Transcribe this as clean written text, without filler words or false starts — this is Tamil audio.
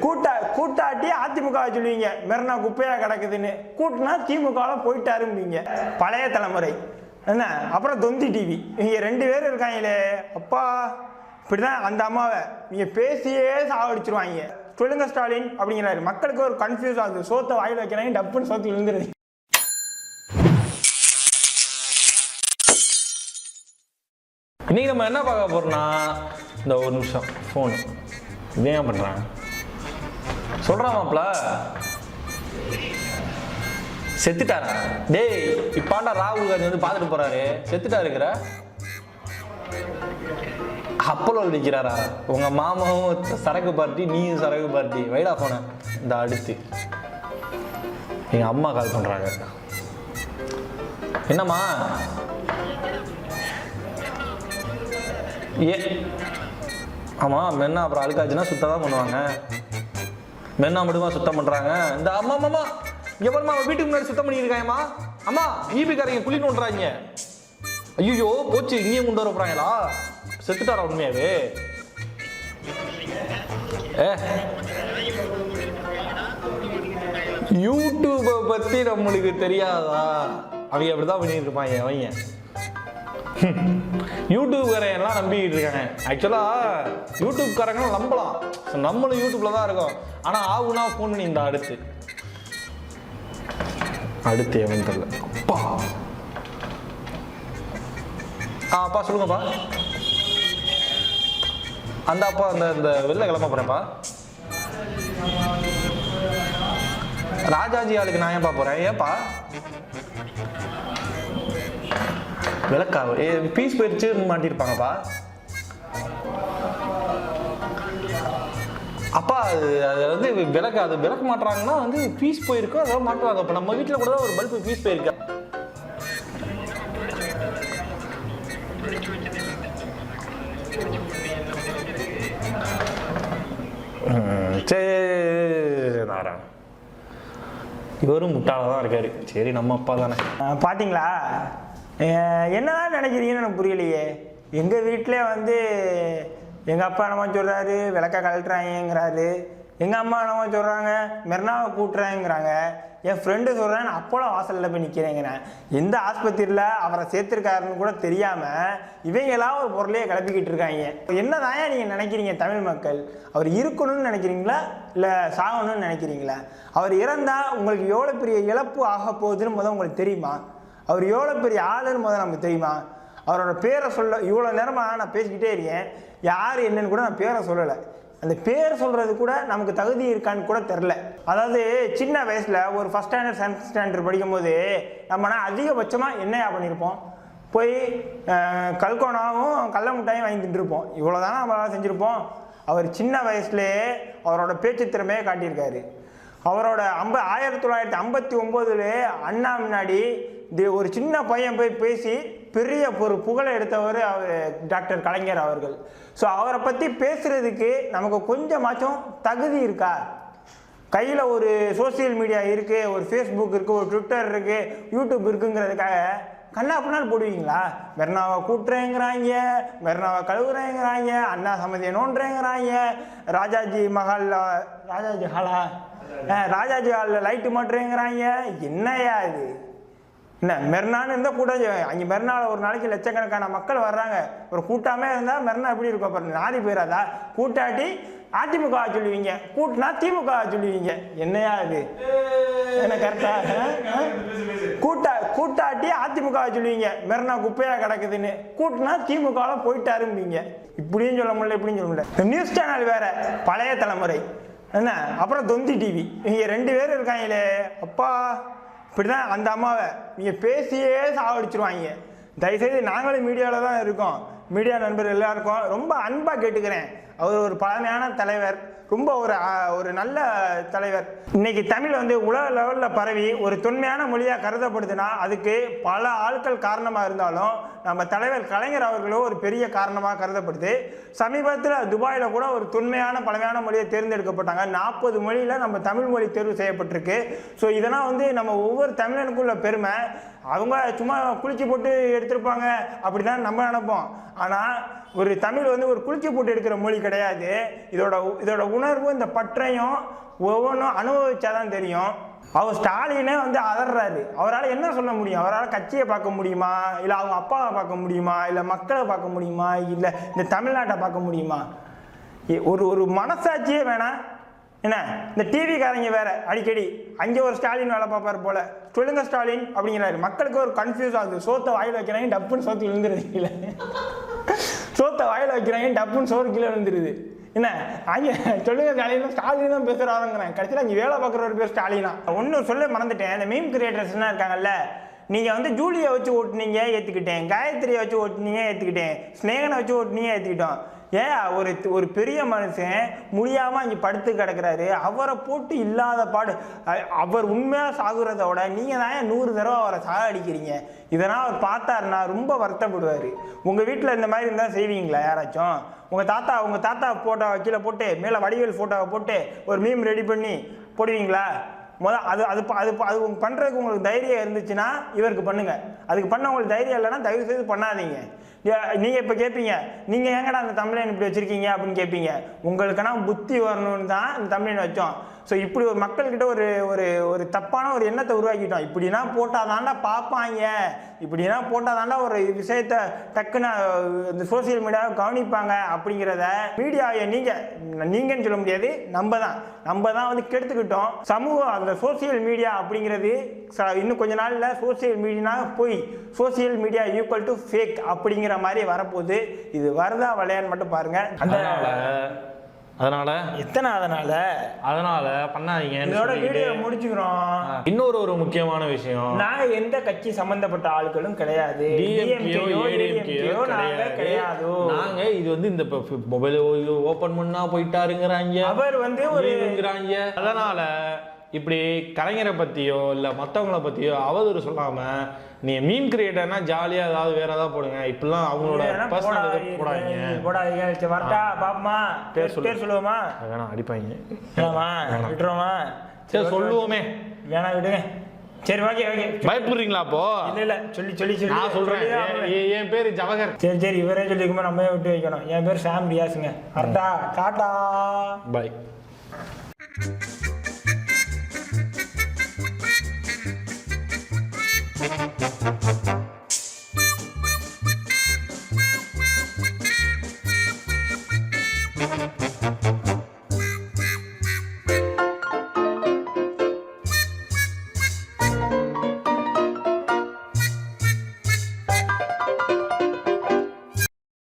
கூட்டாட்டி அதிமுக சொல்லுவீங்க மெரினா குப்பையா கிடக்குதுன்னு, கூட்டினா திமுகவில் போயிட்டு ஆரம்பிங்க. பழைய தலைமுறை என்ன. அப்புறம் தொந்தி டிவி, இவங்க 2 பேரும் இருக்காங்களே அப்பா, இப்படிதான் அந்த அம்மாவை நீங்க பேசியே சாவடிச்சிருவாங்க. சொல்லுங்க ஸ்டாலின் அப்படிங்கிறாரு. மக்களுக்கு ஒரு கன்ஃபியூஸ் ஆகுது, சோத்தை வாயில் வைக்கிறாங்க, டப்புன்னு சோத்து விழுந்துருது. இன்னைக்கு நம்ம என்ன பார்க்க போறோம்னா, இந்த ஒரு நிமிஷம் ஃபோனு ஏன் பண்றான் சொல்றான் மாப்ள, செத்துட்டாரா? டேய் இப்பாண்டா ராகுல் காந்தி வந்து பார்த்துட்டு போறாரு, செத்துட்டா இருக்கிற அப்பலோ நிற்கிறாரா? உங்க மாமாவும் சரக்கு பார்ட்டி, நீயும் சரக்கு பார்ட்டி. வைடா போன இந்த அடுத்து எங்க அம்மா கால் பண்றாங்க. என்னம்மா? ஏ ஆமா, மென்னா அப்புறம் அழுக்காச்சுன்னா சுத்தம் தான் பண்ணுவாங்க. மென்னா மட்டுமா சுத்தம் பண்றாங்க? இந்த அம்மா அம்மா எவருமா வீட்டுக்கு முன்னாடி சுத்தம் பண்ணியிருக்காயம்மா. அம்மா ஈபிக்காரங்க குழி நோண்டுறாங்க. ஐயோ போச்சு, இங்கேயும் கொண்டு வர போறாங்களா? செத்துட்டாரா உண்மையாவே? யூடியூபை பத்தி நம்மளுக்கு தெரியாதா? அவங்க அப்படிதான் பண்ணிட்டு இருப்பாங்க. அவங்க யூடியூப்காரையெல்லாம் நம்பிக்கிட்டு இருக்காங்க. ஆக்சுவலா யூடியூப்காரங்களும் நம்பலாம், நம்மளும் யூடியூப்ல தான் இருக்கோம். ஆனா ஆகுனா ஃபோன் பண்ணி இந்த அடுத்து எவன் தெரியல. அப்பா அப்பா சொல்லுங்கப்பா. அந்த அப்பா அந்த வெளில கிளம்ப போறேன்ப்பா. ராஜாஜி ஆளுக்கு நான் ஏன்பா போறேன்? ஏப்பா விளக்கா பீஸ் போயிடுச்சு மாட்டிருப்பாங்கப்பா. அப்பா அது வந்து விளக்கு, அது விளக்க மாட்டுறாங்கன்னா வந்து பீஸ் போயிருக்கோம், அதெல்லாம் மாட்டுவாங்க. இப்போ நம்ம வீட்டில் கூட தான் ஒரு பல்பு பீஸ் போயிருக்கா. சரி நாராயண், இவரும் முட்டாள தான் இருக்காரு. சரி நம்ம அப்பா தானே. பார்த்தீங்களா என்னதான் நினைக்கிறீங்கன்னு எனக்கு புரியலையே. எங்கள் வீட்டிலே வந்து எங்கள் அப்பா என்னமா சொல்கிறாரு, விளக்க கழட்டுறாங்கிறாரு. எங்கள் அம்மா என்னமா சொல்கிறாங்க, மெர்னாவை கூட்டுறாங்கிறாங்க. என் ஃப்ரெண்டு சொல்கிறேன், நான் அப்போலாம் வாசலில் போய் நிற்கிறேங்கிறேன். எந்த ஆஸ்பத்திரியில் அவரை சேர்த்துருக்காருன்னு கூட தெரியாமல் இவங்கெல்லாம் ஒரு பொருளையே கிளப்பிக்கிட்டு இருக்காங்க. என்னதான் நீங்கள் நினைக்கிறீங்க தமிழ் மக்கள்? அவர் இருக்கணும்னு நினைக்கிறீங்களா இல்லை சாகணும்னு நினைக்கிறீங்களா? அவர் இறந்தால் உங்களுக்கு எவ்வளோ பெரிய இழப்பு ஆக போகுதுன்னு முதல் உங்களுக்கு தெரியுமா? அவர் எவ்வளோ பெரிய ஆளுன்னு முதல்ல நமக்கு தெரியுமா? அவரோட பேரை சொல்ல இவ்வளோ நேரமாக நான் பேசிக்கிட்டே இருக்கேன், யார் என்னன்னு கூட நான் பேரை சொல்லலை. அந்த பேர் சொல்கிறது கூட நமக்கு தகுதி இருக்கான்னு கூட தெரில. அதாவது சின்ன வயசில் ஒரு ஃபஸ்ட் ஸ்டாண்டர்ட் செகண்ட் ஸ்டாண்டர்ட் படிக்கும்போது நம்மனா அதிகபட்சமாக என்னையா பண்ணியிருப்போம், போய் கல்கோனாவும் கடல மிட்டாயும் வாங்கி தின்றுருப்போம். இவ்வளோ தானே நம்மளால் செஞ்சுருப்போம். அவர் சின்ன வயசுலேயே அவரோட பேச்சு திறமையை காட்டியிருக்காரு. அவரோட 1959 அண்ணா முன்னாடி ஒரு சின்ன பையன் போய் பேசி பெரிய ஒரு புகழை எடுத்தவர் அவர் டாக்டர் கலைஞர் அவர்கள். ஸோ அவரை பற்றி பேசுகிறதுக்கு நமக்கு கொஞ்சமாச்சும் தகுதி இருக்கா? கையில் ஒரு சோசியல் மீடியா இருக்குது, ஒரு ஃபேஸ்புக் இருக்குது, ஒரு ட்விட்டர் இருக்குது, யூடியூப் இருக்குங்கிறதுக்காக கண்ணா பின்னால் போடுவீங்களா? மெர்னாவை கூட்டுறேங்கிறாங்க, மெர்னாவை கழுவுறேங்கிறாங்க, அண்ணா சமதியை நோண்டுறேங்கிறாங்க, ராஜாஜி ஹாலில் லைட்டு மாட்டுறேங்கிறாங்க. என்னையா இது? என்ன மெர்னான்னு இருந்தால் கூட அங்கே மெர்னாவில் ஒரு நாளைக்கு லட்சக்கணக்கான மக்கள் வர்றாங்க. ஒரு கூட்டாமே இருந்தால் மெர்னா எப்படி இருக்கும்? அப்புறம் நாரி போயிடாதா? கூட்டாட்டி அதிமுக சொல்லுவீங்க, கூட்டினா திமுக சொல்லுவீங்க. என்னையா இது? என்ன கரெக்டா? கூட்டாட்டி அதிமுக சொல்லுவீங்க மெர்னா குப்பையா கிடக்குதுன்னு, கூட்டினா திமுகவில் போயிட்டு ஆரம்பிங்க. இப்படியும் சொல்ல முடியல, இப்படியும் சொல்ல முடியல. நியூஸ் சேனல் வேற, பழைய தலைமுறை என்ன. அப்புறம் தொந்தி டிவி, இவங்க 2 பேரும் இருக்காங்களே அப்பா, இப்படிதான் அந்த அம்மாவை நீங்கள் பேசியே சாவடிச்சிருவாங்க. தயவுசெய்து நாங்களும் மீடியாவில் தான் இருக்கோம், மீடியா நண்பர் எல்லாருக்கும் ரொம்ப அன்பாக கேட்டுக்கிறேன். அவர் ஒரு பழமையான தலைவர், ரொம்ப ஒரு நல்ல தலைவர். இன்னைக்கு தமிழ் வந்து உலக லெவலில் பரவி ஒரு தொன்மையான மொழியாக கருதப்படுதுன்னா அதுக்கு பல ஆட்கள் காரணமாக இருந்தாலும் நம்ம தலைவர் கலைஞர் அவர்களோ ஒரு பெரிய காரணமாக கருதப்படுது. சமீபத்தில் துபாயில் கூட ஒரு தொன்மையான பழமையான மொழியை தேர்ந்தெடுக்கப்பட்டாங்க. 40 மொழியில் நம்ம தமிழ் மொழி தேர்வு செய்யப்பட்டிருக்கு. ஸோ இதெல்லாம் வந்து நம்ம ஒவ்வொரு தமிழனுக்குள்ள பெருமை. அவங்க சும்மா குளிச்சு போட்டு எடுத்திருப்பாங்க அப்படி தான் நம்ம நினைப்போம். ஆனால் ஒரு தமிழ் வந்து ஒரு குளிச்சு போட்டு எடுக்கிற மொழி கிடையாது. இதோட உணர்வு இந்த பற்றையும் ஒவ்வொன்றும் அனுபவிச்சாதான் தெரியும். அவர் ஸ்டாலினே வந்து அதர்றாரு. அவரால் என்ன சொல்ல முடியும்? அவரால் கட்சியை பார்க்க முடியுமா, இல்லை அவங்க அப்பாவை பார்க்க முடியுமா, இல்லை மக்களை பார்க்க முடியுமா, இல்லை இந்த தமிழ்நாட்டை பார்க்க முடியுமா? ஒரு மனசாட்சியே வேணாம். என்ன இந்த டிவிக்காரங்க வேற அடிக்கடி அங்கே ஒரு ஸ்டாலின் வேலை பார்ப்பார் போல, சொல்லுங்க ஸ்டாலின் அப்படிங்கிறாரு. மக்களுக்கு ஒரு கன்ஃபியூஸ் ஆகுது. சோத்தை வாயில் வைக்கிறாங்க, டப்புன்னு சோத்து விழுந்துருது கீழே. சோத்தை வாயில் வைக்கிறாங்க, டப்புன்னு சோறு கீழே விழுந்துருது. என்ன அங்கே சொல்லுங்க ஸ்டாலின், ஸ்டாலின் தான் பேசுகிறாருங்கிறேன். கடைசியில் அங்கே வேலை பார்க்குற ஒரு பேர் ஸ்டாலினா. ஒன்று சொல்ல மறந்துட்டேன். இந்த மீம் கிரியேட்டர்ஸ்லாம் இருக்காங்கல்ல, நீங்கள் வந்து ஜூலியை வச்சு ஓட்டுனீங்க ஏற்றுக்கிட்டேன், காயத்ரியை வச்சு ஓட்டுனீங்க ஏற்றுக்கிட்டேன், ஸ்னேகனை வச்சு ஓட்டுனீங்க ஏற்றுக்கிட்டோம். ஏன் ஒரு பெரிய மனுஷன் முடியாமல் இங்கே படுத்து கிடக்கிறாரு, அவரை போட்டு இல்லாத பாடு. அவர் உண்மையாக சாகுறதோட நீங்கள் தான் 100 தடவை அவரை சாகடிக்கிறீங்க. இதெல்லாம் அவர் பார்த்தாருன்னா ரொம்ப வருத்தப்படுவார். உங்கள் வீட்டில் இந்த மாதிரி இருந்தால் செய்வீங்களா யாராச்சும்? உங்கள் தாத்தா ஃபோட்டோவை கீழே போட்டு மேலே வடிவேல் ஃபோட்டோவை போட்டு ஒரு மீம் ரெடி பண்ணி போடுவீங்களா? அது பண்ணுறதுக்கு உங்களுக்கு தைரியம் இருந்துச்சுன்னா இவருக்கு பண்ணுங்க. அதுக்கு பண்ண உங்களுக்கு தைரியம் இல்லைன்னா தயவு செய்து பண்ணாதீங்க. நீங்கள் இப்போ கேட்பீங்க, நீங்கள் ஏங்கடா அந்த தமிழன் இப்படி வச்சுருக்கீங்க அப்படின்னு கேட்பீங்க. உங்களுக்குன்னா புத்தி வரணும்னு தான் இந்த தமிழன் வச்சோம். ஸோ இப்படி ஒரு மக்கள்கிட்ட ஒரு தப்பான ஒரு எண்ணத்தை உருவாக்கிட்டோம். இப்படின்னா போட்டால் தாண்டா பார்ப்பாங்க, இப்படின்னா போட்டால் தாண்டா ஒரு விஷயத்தை டக்குன்னு இந்த சோசியல் மீடியாவை கவனிப்பாங்க அப்படிங்கிறத மீடியாவை நீங்கன்னு சொல்ல முடியாது, நம்ம தான் வந்து கெடுத்துக்கிட்டோம். சமூகம் அந்த சோசியல் மீடியா அப்படிங்கிறது இன்னும் கொஞ்ச நாளில் சோசியல் மீடியா போய் social media equal to fake அப்படிங்கிற மாதிரி வரப்போகுது. இது வருதா வளையான்னு மட்டும் பாருங்க. அதனால பண்ணாதீங்க. இதோட வீடியோ முடிச்சுக்கிறோம். இன்னொரு முக்கியமான விஷயம், நாங்க எந்த கட்சி சம்பந்தப்பட்ட ஆட்களும் கிடையாது. நாங்க இது வந்து இந்த மொபைல் ஓபன் பண்ணா போயிட்டாருங்கிறாங்க, அவர் வந்து ஒருங்கிறாங்க. அதனால இப்படி கலைஞரை பத்தியோ இல்ல மற்றவங்களை பத்தியோ அவதூறு சொல்லாம நீங்க மீம் கிரியேட்டர்னா ஜாலியா ஏதாவது வேற ஏதாவது போடுங்க. இப்பெல்லாம் அவங்களோட பர்சனல் போடாதீங்க. வரட்டா பாப்பமா பேர் சொல்லுவோமா? வேணாம், அடிப்பாங்க. விட்டுருவோமா? சரி சொல்லுவோமே. வேணாம் விடுங்க. சரி ஓகே. பயப்படுறீங்களா? அப்போ இல்ல சொல்லி நான் சொல்றேன். என் பேரு ஜவஹர். சரி இவரே சொல்லிக்கும்போது நம்ம விட்டு வைக்கணும். என் பேர் சாம் ரியாஸுங்க. வரட்டா, டாடா, பாய்.